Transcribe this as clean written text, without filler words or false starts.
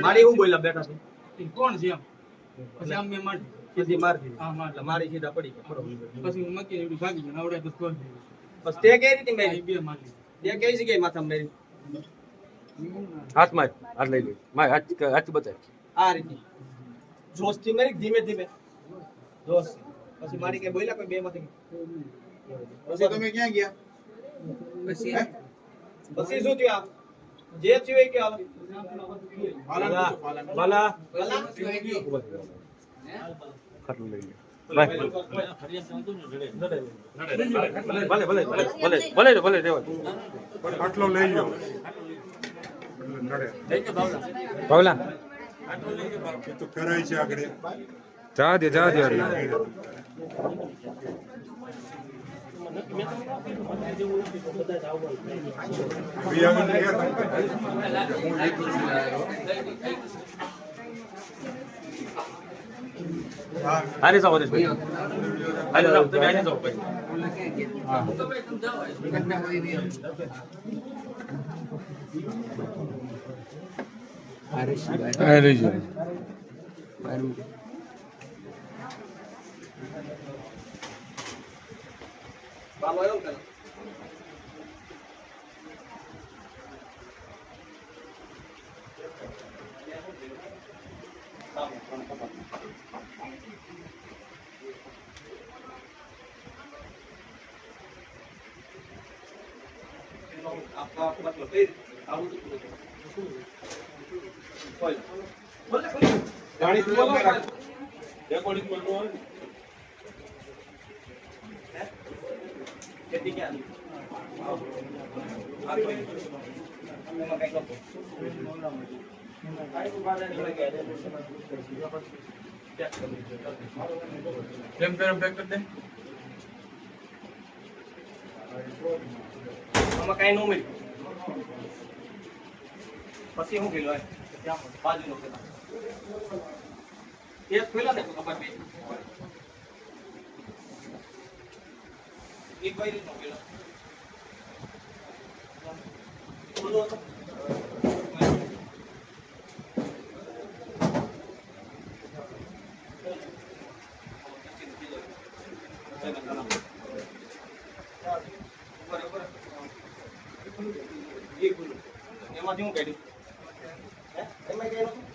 મારી હું બોલ્યા બેઠા છે કોણ છે એમ પછી આમ મેં મારી સીધી મારી હા માર મારી સીધા પડી પછી હું મકી એવડી ભાગી ગયો આવડે તો કોણ બસ તે કઈ રીતે મેરી બે મારી તે કઈ જગ્યાએ માથા મેરી હાથમાં હાથ લઈ લે મારે હાથ બતાય આ રીતે જોશ થી મેરી ધીમે ધીમે જોશ પછી મારી કઈ બોલ્યા કોઈ બે માંથી પછી તમે ક્યાં ગયા પછી શું થયું આ જે થયું એ કે હાલો પાલન ખાટલું લઈ લે ભલે ભલે ભલે ભલે ભલે ભલે દેવા આટલો લઈ લો ભાવલા એ તો કરાય છે આગળ જા દે આને જાઓ ભાઈ આને જાઓ તમે આને જાઓ ભાઈ અરે જી બાબા આવ્યો ને आपका मतलब फिर आउट बोल बोल गाड़ी बोलो रिकॉर्डिंग बोलो खेती क्या अभी मैं कहीं को आई को बात नहीं लगे કેમ પેર પેક કરી દે આમાં કઈ નો મળ્યું પછી હું ગયેલો બાજુનો પેલા એક પેલા ને ખબર પડી એક ભાઈ રીતનો પેલો બોલો એમાંથી હું કાઢ્યું હે એમાં કઈ નતું